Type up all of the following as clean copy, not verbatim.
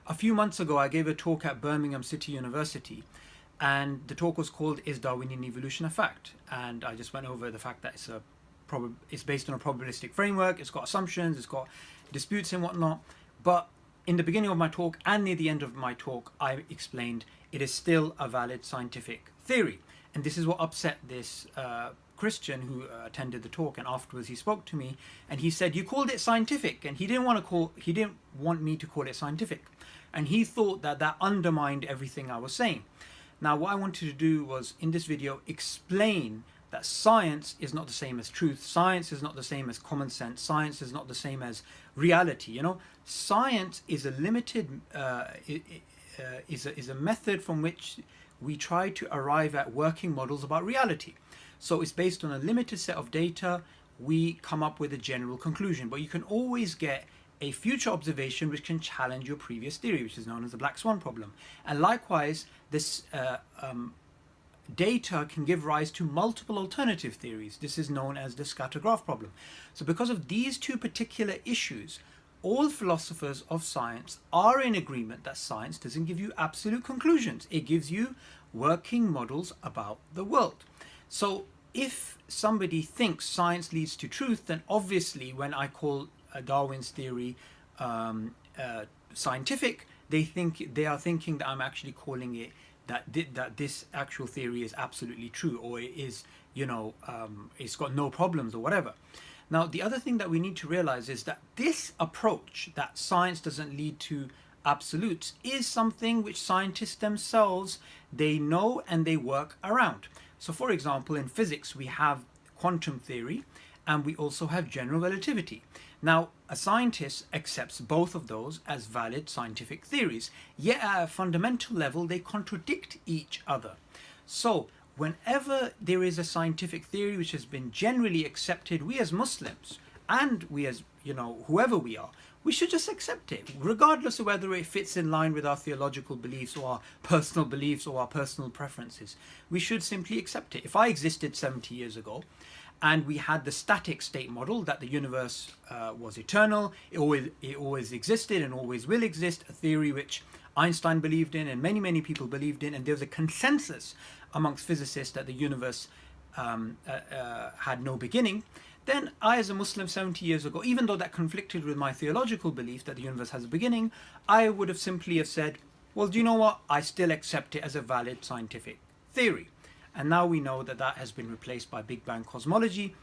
A few months ago, I gave a talk at Birmingham City University, and the talk was called "Is Darwinian Evolution a Fact?" And I just went over the fact that it's based on a probabilistic framework, it's got assumptions, it's got disputes and whatnot. But in the beginning of my talk and near the end of my talk, I explained it is still a valid scientific theory. And this is what upset this Christian who attended the talk, and afterwards he spoke to me and he said, "You called it scientific," and he didn't want me to call it scientific, and he thought that that undermined everything I was saying. Now, what I wanted to do was in this video explain that science is not the same as truth. Science is not the same as common sense. Science is not the same as reality. Science is a limited is a method from which we try to arrive at working models about reality. So it's based on a limited set of data. We come up with a general conclusion, but you can always get a future observation which can challenge your previous theory, which is known as the black swan problem. And likewise, this data can give rise to multiple alternative theories. This is known as the scatter graph problem. So because of these two particular issues, all philosophers of science are in agreement that science doesn't give you absolute conclusions. It gives you working models about the world. So if somebody thinks science leads to truth, then obviously when I call Darwin's theory scientific, they are thinking that I'm actually calling it that this actual theory is absolutely true, or it is, it's got no problems or whatever. Now, the other thing that we need to realize is that this approach, that science doesn't lead to absolutes, is something which scientists themselves, they know and they work around. So for example, in physics, we have quantum theory and we also have general relativity. Now, a scientist accepts both of those as valid scientific theories, yet at a fundamental level, they contradict each other. So whenever there is a scientific theory which has been generally accepted, we as Muslims and we as, whoever we are, we should just accept it, regardless of whether it fits in line with our theological beliefs or our personal beliefs or our personal preferences. We should simply accept it. If I existed 70 years ago and we had the static state model that the universe was eternal, it always existed and always will exist, a theory which Einstein believed in and many, many people believed in, and there was a consensus amongst physicists that the universe had no beginning, then I, as a Muslim 70 years ago, even though that conflicted with my theological belief that the universe has a beginning, I would have simply have said, well, do you know what? I still accept it as a valid scientific theory. And now we know that that has been replaced by Big Bang cosmology,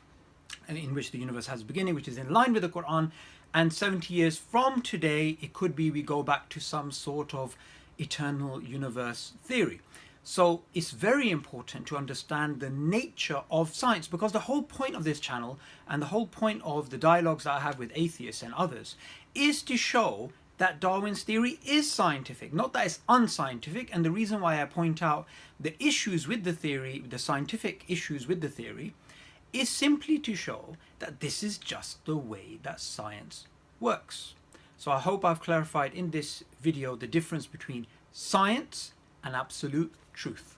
in which the universe has a beginning, which is in line with the Quran. And 70 years from today, it could be we go back to some sort of eternal universe theory. So it's very important to understand the nature of science, because the whole point of this channel and the whole point of the dialogues that I have with atheists and others is to show that Darwin's theory is scientific, not that it's unscientific. And the reason why I point out the issues with the theory, the scientific issues with the theory, is simply to show that this is just the way that science works. So I hope I've clarified in this video the difference between science and absolute truth.